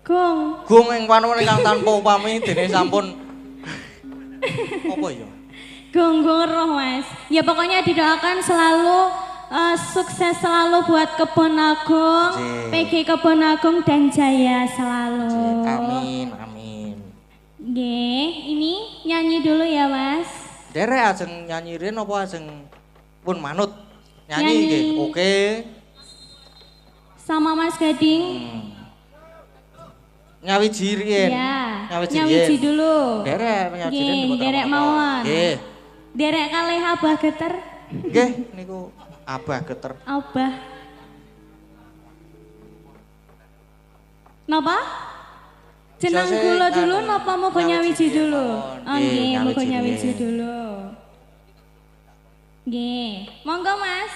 Gong. Gong ing panuwun ingkang tanpa upami dene sampun apa ya? Gong roh Mas. Ya pokoknya didoakan selalu sukses selalu buat Kebon Agung, PG Kebon Agung dan jaya selalu. Amin, amin. Nggih, ini nyanyi dulu ya Mas. Derek ajeng nyanyirin apa ajeng pun manut? Nyanyi nggih. Oke. Sama Mas Gading. Nyawiji riyen. Ya. Nyawiji dulu. Derek nyawijirin. Derek mawon. Nggih. Derek kalih Abah Geter. Nggih, niku Abah Geter. Abah. Napa? Jeneng kula dulu napa mau nyawiji dulu? Nggih, mau nyawiji dulu. Nggih, monggo Mas.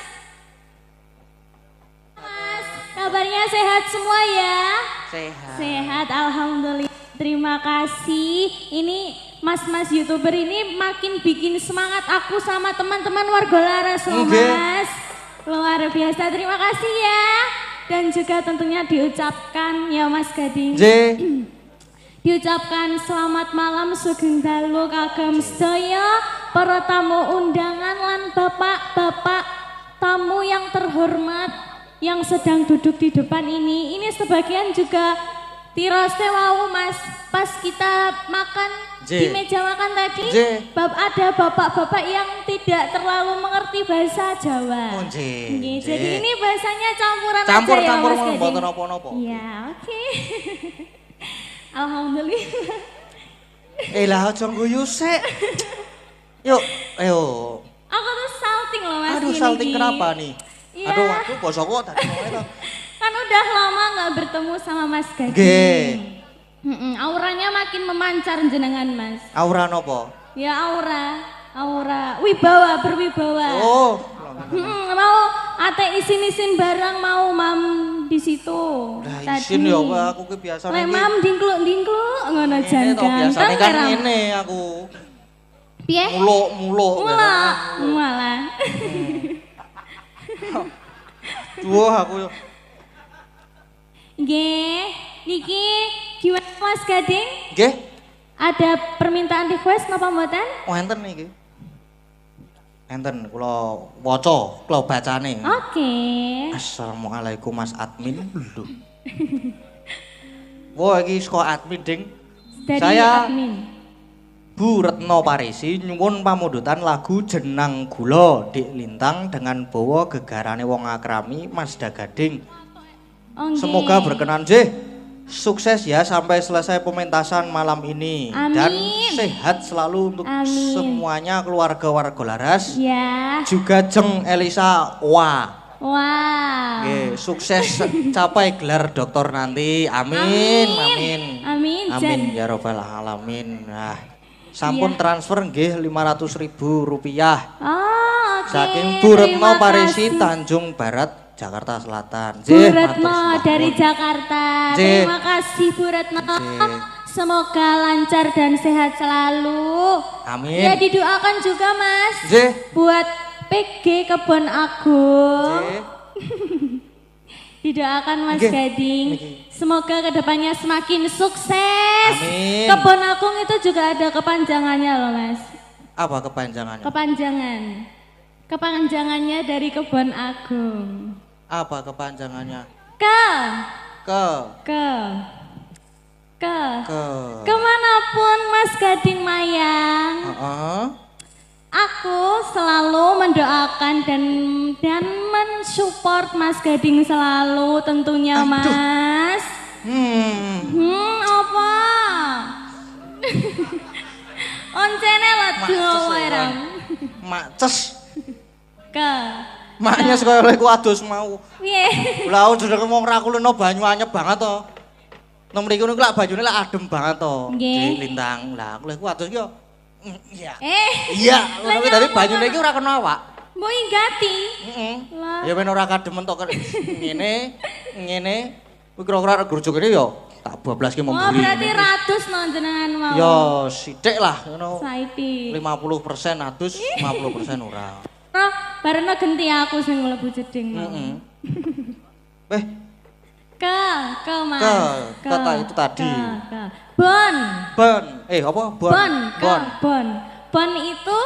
Mas, kabarnya sehat semua ya? Sehat. Sehat, alhamdulillah. Terima kasih. Ini mas-mas YouTuber ini makin bikin semangat aku sama teman-teman warga Laras loh Mas. Luar biasa, terima kasih ya. Dan juga tentunya diucapkan ya Mas Gading. Diucapkan selamat malam sugeng dalu kagem sedaya para tamu undangan lan bapak-bapak tamu yang terhormat yang sedang duduk di depan ini. Ini sebagian juga tirose wau Mas, pas kita makan di meja makan tadi, ada bapak-bapak yang tidak terlalu mengerti bahasa Jawa. Jadi ini bahasanya campuran aja ya Mas Gading. Campur mboten napa-napa. Iya, oke. Alhamdulillah. Lah aja guyu sik. Yuk, ayo. Aku tuh salting loh Mas. Aduh, salting kenapa nih? Ya. Aduh, aku bosoku tadi ngomongnya. Kan udah lama nggak bertemu sama Mas Gading. Auranya makin memancar jenengan Mas. Aura nopo? Ya aura wibawa, berwibawa. Oh. Mau ate isin-isin barang mau mam di situ. Lah isin ya aku ki biasane iki. Lek mam dingkluk-dingkluk ngono jan ganteng. Biasane kan ngene aku. Piye? Muluk. Malah. Duh aku. Nggih, niki gimana Mas Gading? Nggih. Ada permintaan request napa mboten? Wonten niki. Enten kula waca, kula bacane. Oke. Assalamualaikum Mas Admin. Lho. Wah iki saka admin ding. Dari Saya admin. Bu Retno Parisi nyuwun pamundutan lagu Jenang Gula Dik Lintang dengan bawa gegarane wong akrami Mas Dagading. Semoga berkenan sukses ya sampai selesai pementasan malam ini. Amin. Dan sehat selalu untuk semuanya keluarga warga Laras. Ya. Juga Jeng Elisa Wah. Sukses capai gelar doktor nanti. Amin. Amin ya robbal alamin. Nah, sampun transfer nggih Rp500.000. Oh, oke. Saking Bu Retno Parisi Tanjung Barat Jakarta Selatan. Bu Retno dari Jakarta. Terima kasih Bu Retno. Semoga lancar dan sehat selalu. Amin. Ya didoakan juga Mas. Buat PG Kebon Agung. Didoakan Mas Gading. Semoga kedepannya semakin sukses. Amin. Kebon Agung itu juga ada kepanjangannya loh Mas. Apa kepanjangannya? Kepanjangannya dari Kebon Agung. Apa kepanjangannya? Kemanapun Mas Gading mayang, aku selalu mendoakan dan mensupport Mas Gading selalu tentunya. Aduh. Mas. Apa? Oncene ledo wae. Maces. Maknya sekaya leku adus mau. Piye? Lah jenenge wong ra kulino banyu anyep banget to. Nang mriku niku lak banyune lak adem banget to. Di Lintang. Lah aku leku adus ki yo. Iya. Iya, ngono kuwi dadi banyune iki ora kena awak. Mbok inggati. Ya men ora kademen to ngene. Kuwi kira-kira grujuk ini yo tak bablaske memburi. Oh, berarti ratus nang jenengan mau. Yo sithik lah ngono. Saiki. 50% adus, 50% ora. Bareng genti aku sing mlebu jeding mau. Ke Mas. Ke itu tadi. Bon. Apa? Bon. Bon itu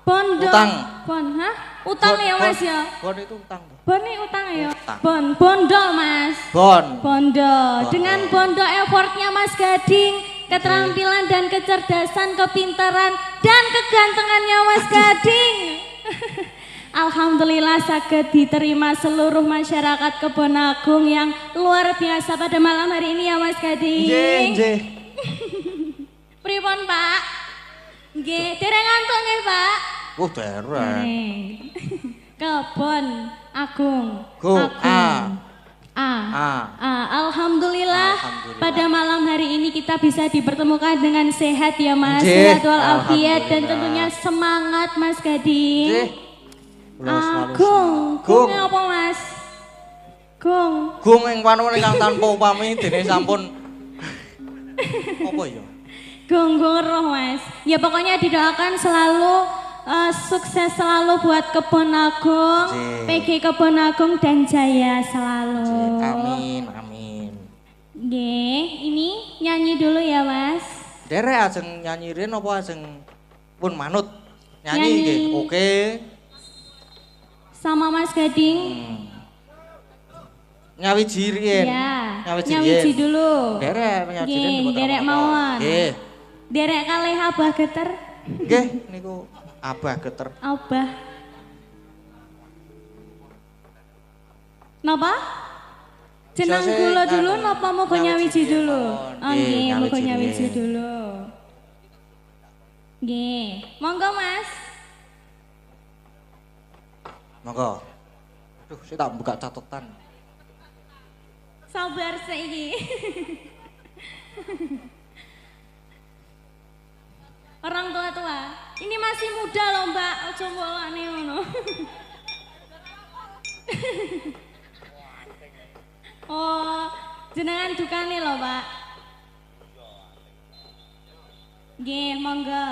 bondo. Utang. Bon, hah? Utang ya Mas ya? Bon itu utang. Bon ini utang ya? Bondo Mas. Bondo. Dengan bondo effortnya Mas Gading, keterampilan dan kecerdasan, kepintaran dan kegantengannya Mas Gading. Alhamdulillah saged diterima seluruh masyarakat Kebonagung yang luar biasa pada malam hari ini ya Mas Gading. Nggih. Pripun Pak? Nggih, dereng ngantuk nggih Pak? Dereng. Kebon Agung. Alhamdulillah pada malam hari ini kita bisa dipertemukan dengan sehat ya Mas. Sehat walafiat dan tentunya semangat Mas Gading. Agung apa Mas? Gung ing panuwun ingkang tanpa upami dene sampun apa ya? Gung roh Mas. Ya pokoknya didoakan selalu sukses selalu buat Kebonagung, PG Kebonagung dan jaya selalu. Amin. Nggih, ini nyanyi dulu ya Mas. Derek ajeng nyanyi rin apa ajeng pun manut? Nyanyi nggih. Oke. Sama Mas Gading. Nyawiji riyen. Ya. Nyawiji dulu. Derek nyawiji rin. Derek mawon. Nggih. Derek kalih Abah Geter. Nggih, niku Abah Geter. Abah. Napa? Jeneng kula dulu napa mau nyawiji dulu? Nggih, mau nyawiji dulu. Nggih, monggo Mas. Monggo. Aduh, saya tak buka catatan. Sabar saiki. Orang tua-tua. Ini masih muda loh Mbak, aja bolane ngono. Oh, jenengan dukane loh Pak. Nggih, monggo.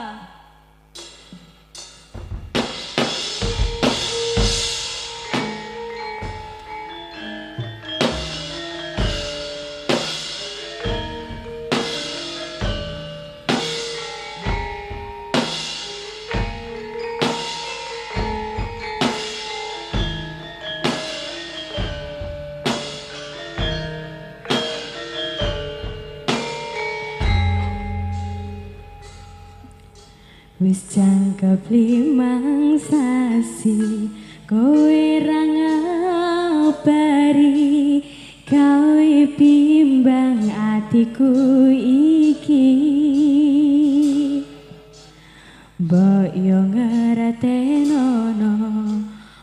Wis jangkep 5 sasi kowe ra ngabari kowe bimbang atiku iki mbok yo ngeratenono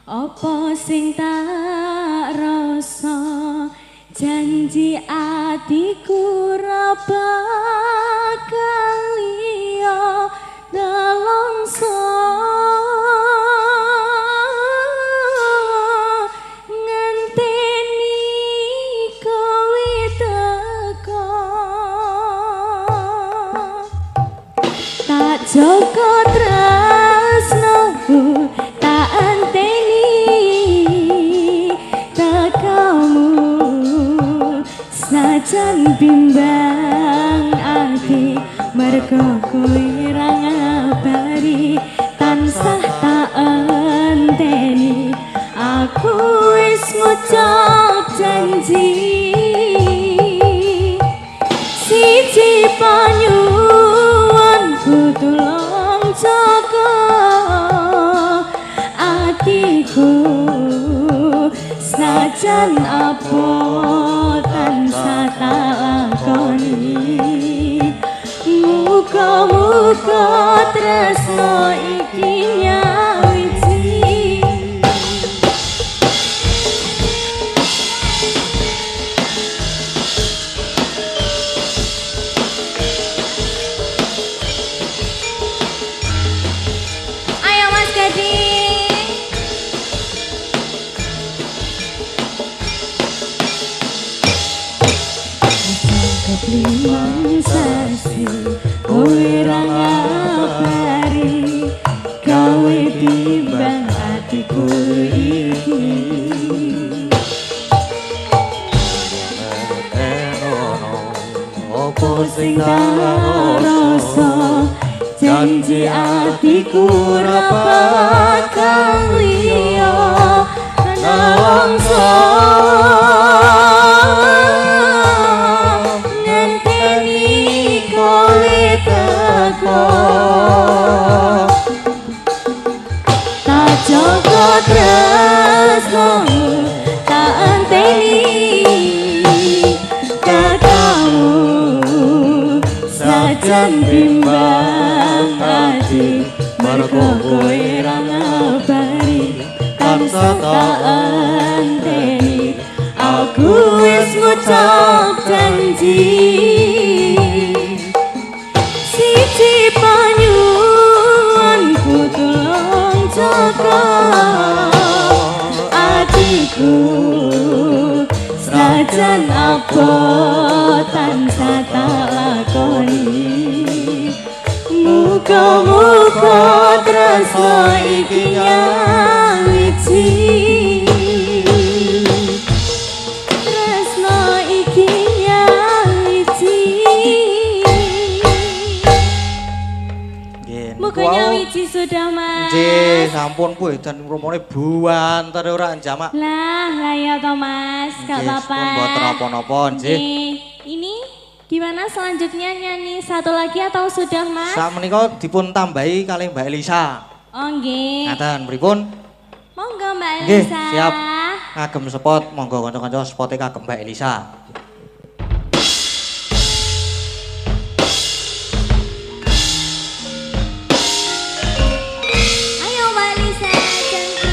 apa sing tak rasa janji atiku ra bakal liya nelongso ngenteni kowe teko tak joko tresnoku tak enteni tekamu sajan bimbang ati mergo kowe ra ngabari tansah tak enteni aku wis ngucap janji siji panyuwunku tulung jaga atiku sajan apa tansah tak lakoni muga-muga tresno iki nyawiji ayo Mas Gading keblimbang sasi kowe ra ngabari kowe bimbang atiku iki opo sing tak rasa janji atiku ora bakal liya nangsa ngenteni kowe teko tak jaga tresnomu tak enteni katamu sajan bimbang hati mergo kowe ra ngabari karsa tak enteni aku wis ngucap janji siji panyuwunku tulung jaga atiku sajan apa tansah tak lakoni muga-muga tresno iki nyawiji tresno iki nyawiji muga nyawiji sudah mas nggih sampun kuwi dan rumone buanter ora jamak lah ya to mas gak apa-apa mboten apa-apa nggih ini gimana selanjutnya nyanyi satu lagi atau sudah mas? Sak menika dipun tambahi kalih Mbak Elisa. Oh nggih. Ngaten pripun? Monggo Mbak Elisa. Nggih, siap. Ngagem spot, monggo kanca-kanca spote kagem Mbak Elisa. Ayo Mbak Elisa, cantik.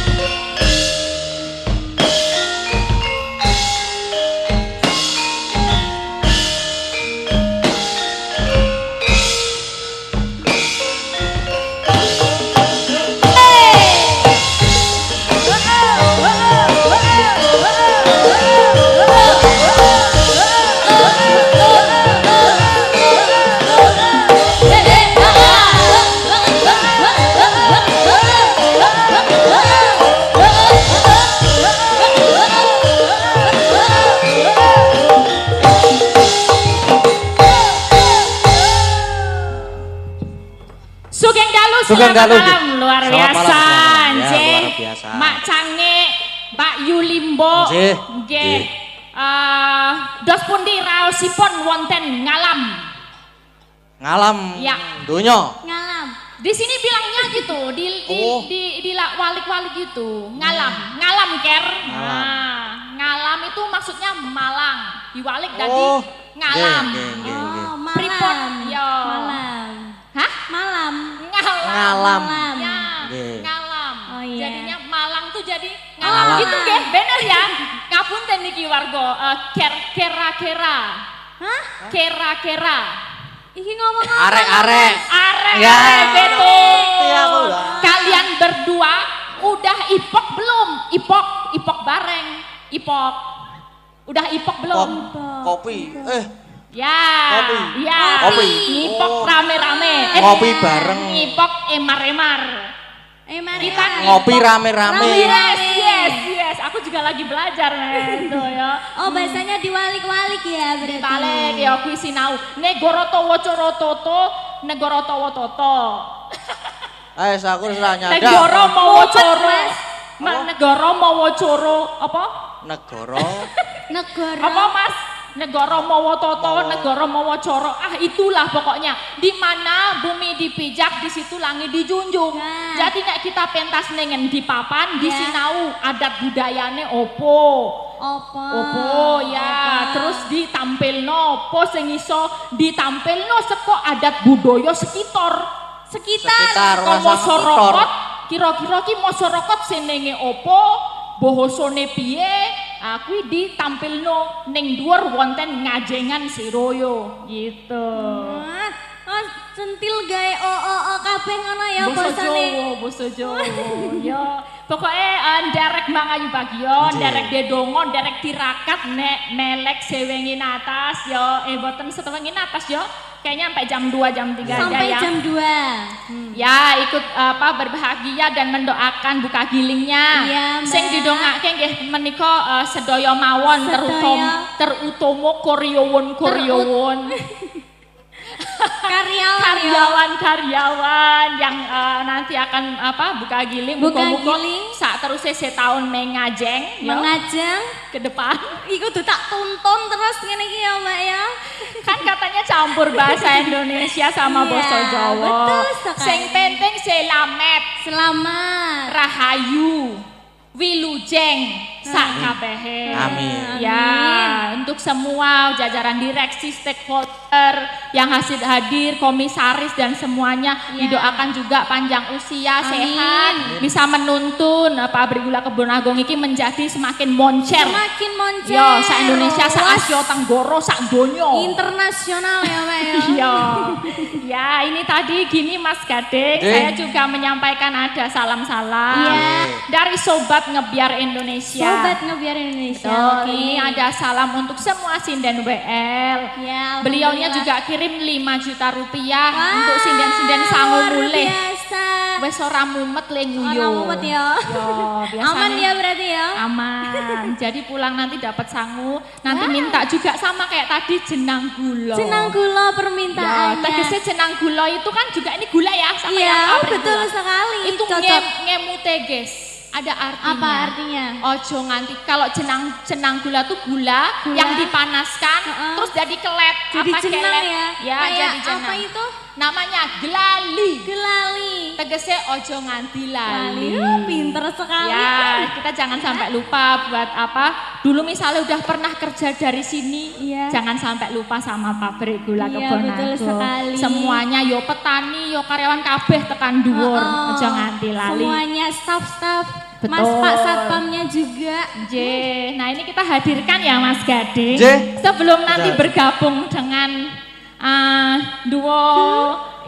Sugeng Dalu luar biasa nggih. Mak Cange, Mbak Yulimbo nggih. Dos pundi raosipun wonten ngalam? Ngalam ya. Donya. Ngalam. Di sini bilangnya gitu, di walik-walik gitu. Ngalam, ngalam ker. Nah, ngalam itu maksudnya Malang. Diwalik tadi ngalam. Malam. Yo. Malam. Hah? Malam. Ngalam. Ya, ngalam. Oh, iya. Jadinya Malang tuh jadi ngalam gitu nggih, bener ya? Ngapunten niki warga, kera-kera. Hah? Kera-kera. Iki ngomong apa? Arek-arek. Arek-arek betul. Kalian berdua udah ipok belum? Ipok bareng. Ipok. Udah ipok belum? Kopi. Ya, kopi. Ya, kopi. Ngipok rame-rame. Ngopi bareng. Ngipok emar-emar. Kita ngopi rame-rame. Yes. Aku juga lagi belajar men, ya. Oh, bahasanya diwalik-walik ya berarti. Balik ya kuwi sinau. Negara Tawa Toto, negara Tawa Toto. Aku wis ora nyadar. Negara Mawacoro. Negara Mawacoro apa? Negara. Apa Mas? Negara Mawototo, negara Mawacoro, itulah pokoknya. Di mana bumi dipijak, di situ langit dijunjung. Jadi nek kita pentas nengen di papan, di sinau adat budayane opo ya. Terus ditampilno opo sing iso ditampilno seko adat budaya sekitar masyarakat. Kira-kira ki masyarakat senenge opo, bahasane piye? Aku ditampilno ning dhuwur wonten ngajengan Siroyo gitu. Centil gawe kabeh ngono ya bosane. Basa Jawa. Ya, pokoke nderek mangayu bagyo, nderek dedonga, nderek tirakat nek melek sewengin atas ya. Boten setengin atas ya. Kayaknya sampai jam 2 jam 3 aja ya. Sampai jam 2. Ya, ikut berbahagia dan mendoakan buka gilingnya. Iya, sing didongake nggih menika sedaya mawon terutama koryowon. karyawan yang nanti akan buka giling sak terus setahun mengajeng mengajeng ke depan. Iku tuh tak tonton terus ngene iki ya Mbak ya. Kan katanya campur bahasa Indonesia sama basa Jawa. Betul sekali. Sing penting selamat, rahayu, wilujeng sak kabehe. Amin. Ya, untuk semua jajaran direksi, stakeholder yang hadir, komisaris dan semuanya didoakan juga panjang usia, sehat, bisa menuntun pabrik gula Kebon Agung iki menjadi semakin moncer. Yo, sak Indonesia, sak Asia Tenggara, sak donya. Internasional ya, Mbak ya. Iya. Ya, ini tadi gini Mas Gading, saya juga menyampaikan ada salam-salam dari Sobat Ngebiar Indonesia. Betul. Ini ada salam untuk semua sinden WL. Ya, beliaunya juga kirim 5 juta rupiah untuk sinden-sinden sangu mulih. Wes ora mumet le nguyu. Ora mumet ya. Aman ya berarti ya. Aman. Jadi pulang nanti dapat sangu, nanti minta juga sama kayak tadi jenang gula. Jenang gula permintaannya. Tegese jenang gula itu kan juga ini gula ya sama yang betul sekali. Itu ngemute guys. Ada artinya. Apa artinya? Ojo nganti kalau jenang gula tuh gula yang dipanaskan terus jadi kelet. Jadi jenang ya. Ya, jadi jenang. Apa itu? Namanya gelali. Tegese ojo nganti lali. Pinter sekali. Ya, kita jangan sampai lupa buat dulu misalnya udah pernah kerja dari sini, jangan sampai lupa sama pabrik gula Kebon Agung. Betul sekali. Semuanya yo petani, yo karyawan kabeh tekan dhuwur, ojo nganti lali. Semuanya staff. Betul. Mas Pak Satpamnya juga. Nah, ini kita hadirkan ya Mas Gading. Sebelum nanti bergabung dengan duo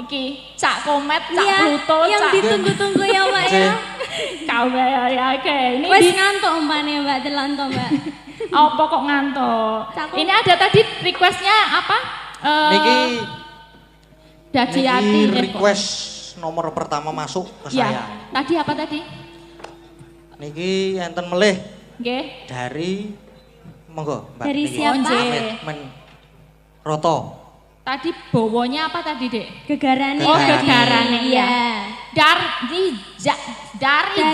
iki Cak Komet, Cak Pluto, yang ditunggu-tunggu ya Mbak ya. Kawe ya oke. Ini wes ngantuk umpane Mbak, delon to Mbak. Apa kok ngantuk? Ini ada tadi requestnya apa? Niki Dadiati request nomor pertama masuk ke saya. Tadi apa tadi? Niki enten melih. Nggih. Dari monggo Mbak. Dari siapa? Roto. Tadi bawonya apa tadi, Dek? Gegarane. Oh, gegarane iya. Dari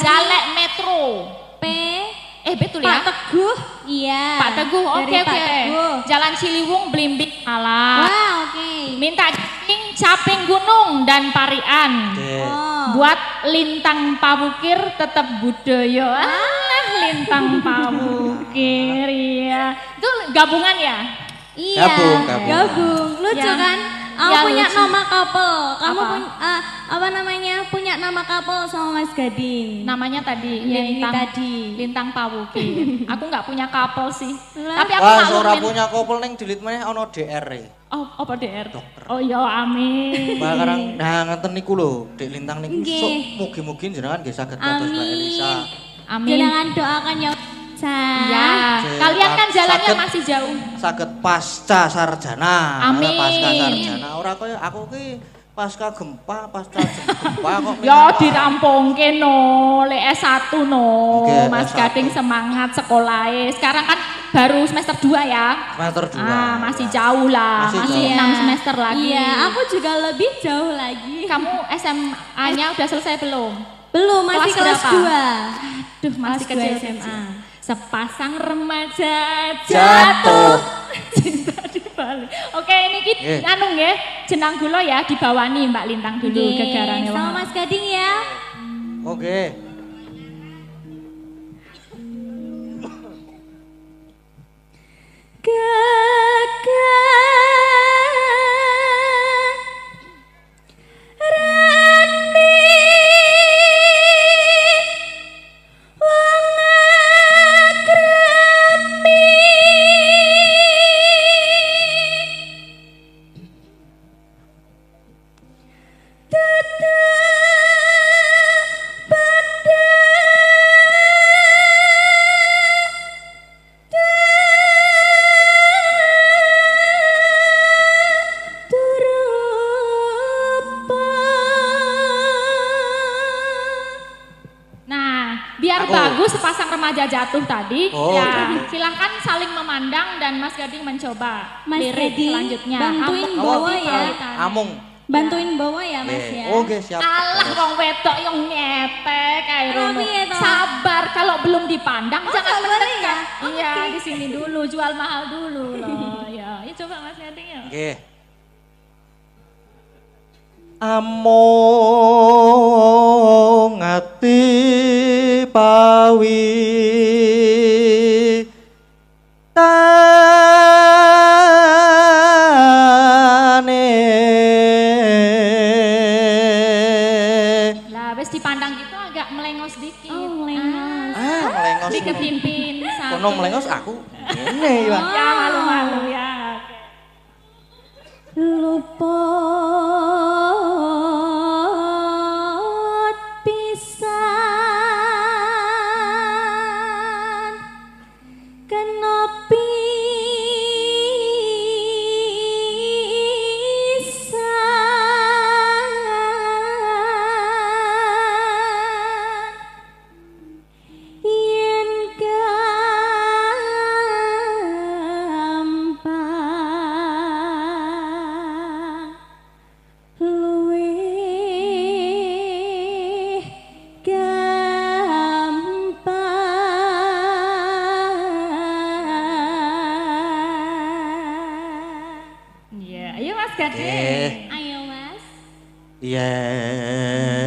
Jalek Metro. Betul ya? Pak Teguh. Iya. Pak Teguh, oke. Jalan Ciliwung, Blimbing, Malang. Wah, oke. Minta caping gunung dan parian. Buat lintang pawukir tetap budaya. Lintang pawukir ya. Itu gabungan ya? Iya, gabung. Lucu kan? Aku punya lucu. nama couple. Kamu punya nama couple sama Mas Gading. Namanya tadi Lintang Pawukir. Aku nggak punya couple sih. Tapi aku ora punya couple ning dilit meneh ana DR e. Oh, apa DR? Dokter. Oh ya amin. Barang ngeten niku lho, Dek Lintang niku sok mugi-mugi jenengan nggih saged kados Mbak Elisa. Amin. Jenengan doakan ya. Ya, kalian kan jalannya masih jauh. Saged pasca sarjana. Amin. Pasca sarjana ora kaya aku ki pasca gempa kok. Ya dirampungke no, lek S1 no. Mas S1. Gading semangat sekolahe. Sekarang kan baru semester 2 ya. Semester 2. Masih jauh lah. Masih 6 semester lagi. Iya, aku juga lebih jauh lagi. Kamu SMA-nya udah selesai belum? Belum, masih kelas 2. Aduh, masih kecil SMA. Sepasang remaja Jatuh. Cinta di balik. Oke, ini kita anu nggih, jenang gula ya dibawani Mbak Lintang dulu gegarane sama Mas Gading ya. Oke. Tetap sepasang remaja jatuh tadi. Oh, ya, gitu. silahkan saling memandang dan Mas Gading mencoba Mas lirik Gading, selanjutnya. bantuin bawa ya. Amung. Bantuin bawa ya Mas ya. Oke, siap. Alah wong wedok yang ngepek kayak rono. piye toh? Sabar kalau belum dipandang jangan sabar mendekat. ya? Iya, di sini dulu jual mahal dulu loh. Ya, coba Mas Gading ya. Nggih. Amung ati pawi tane Lah wis dipandang gitu agak melengos dikit. Oh, melengos. melengos. Dipimpin satu. Kono melengos aku. Ngene ya. Ya malu-malu ya. Luput pisan kena pisan yen gampang luwih gampang. Iya, ayo Mas Gading. Ayo Mas. Yen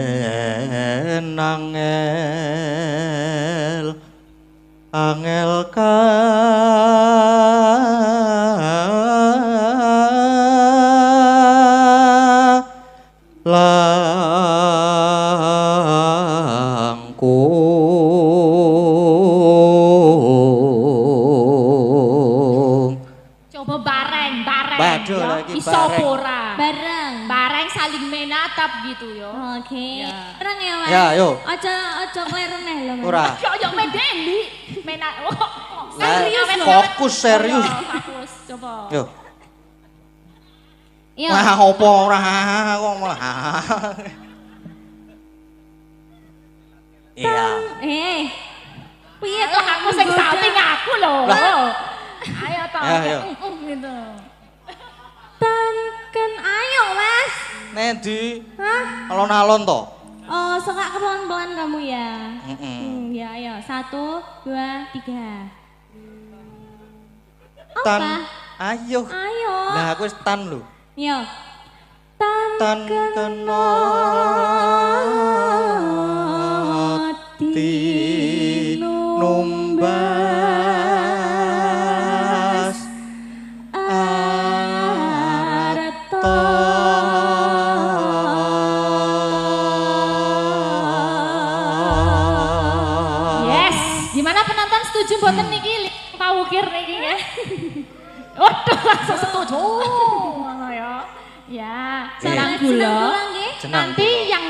angel langkung. Coba bareng. Waduh, Ya, lagi iso bareng. pora. Bareng. Bareng saling menatap gitu yo. Oke. Ya. Bareng ya Mas. Ya, yo. Ojo kleru neh lho Mas. Ora. Yo medeni. Oh, Lah, serius loh. fokus serius. Fokus, coba. Yo. Yo. Wah, opo ora kok malah. Iya. Piye Toh aku sing samping aku loh. Lah. Ayo toh. Ya, ayo. Gitu. Tangken ayo Mas. Nendi? Hah? Alon-alon to? Oh, suka pelan-pelan kamu ya. Heeh. Ya ayo. 1, 2, 3. Tan. Apa? Ayo. Ayo. Lah aku wis tan lho. Yo. Tan kena ti numbas arta. Yes. Gimana penonton setuju mboten niki? Pak Ukir niki ya. Waduh, langsung setuju. Ngono ya. Ya, jenang gula. Jenang Nanti yang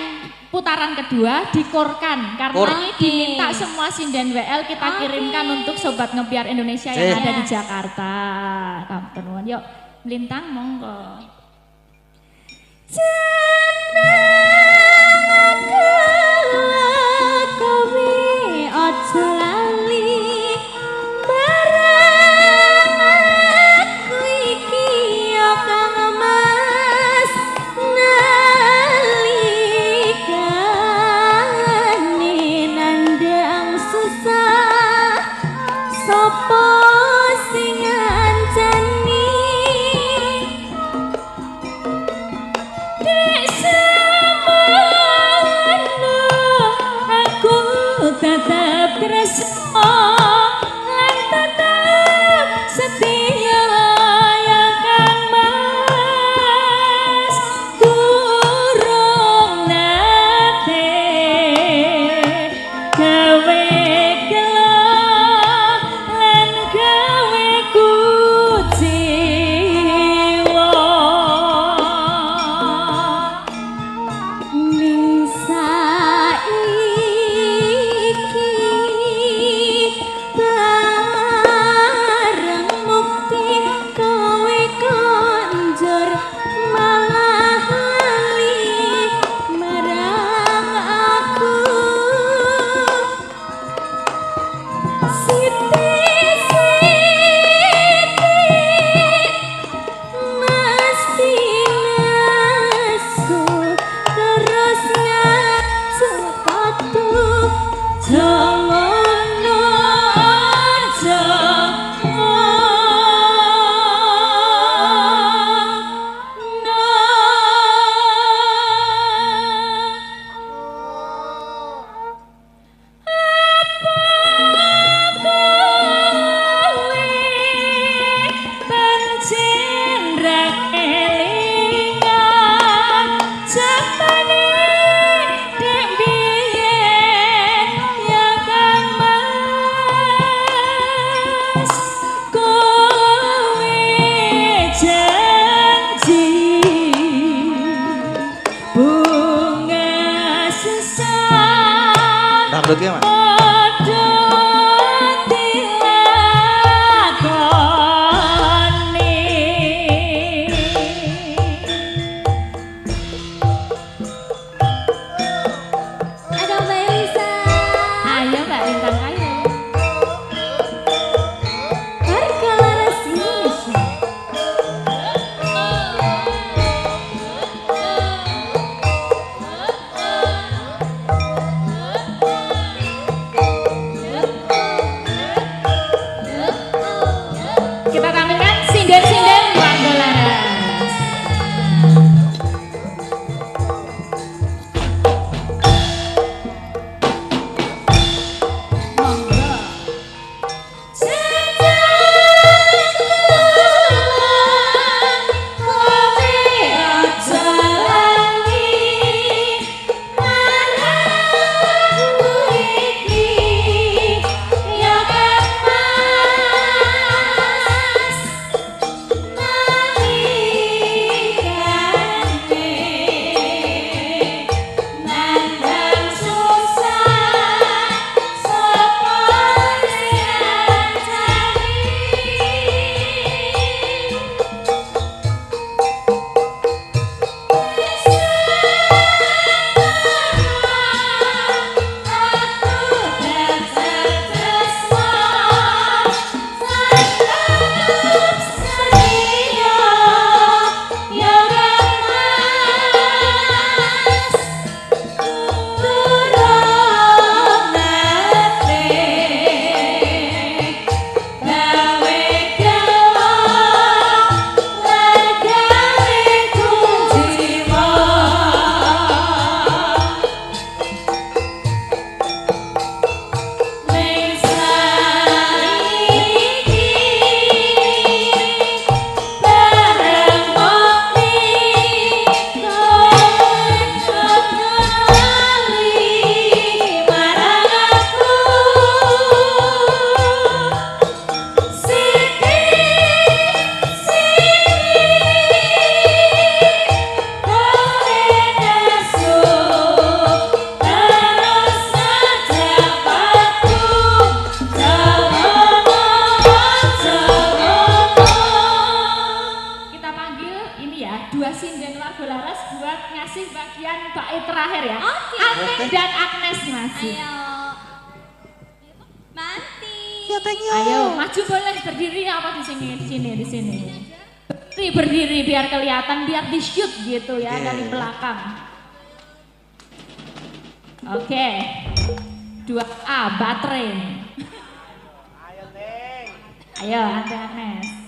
putaran kedua dikorkan karena Kor. ini diminta semua sinden WL kita kirimkan untuk sobat ngebiar Indonesia yang Cih. ada di Jakarta. Kampun nuwun. Yuk, melintang monggo. Jeneng gula kowe aja lali barang aku iki yo kang emas nalikane nandang susah sapa sing ngancani Dek dangdut ya, Mas. terakhir ya. Amin dan Agnes masih. Ayo. Banti. Ya, thank you. Ayo, maju boleh berdiri apa di sini. Berdiri biar kelihatan, biar di shoot gitu ya dari belakang. Oke. 2A baterai. Ayo Anda Agnes.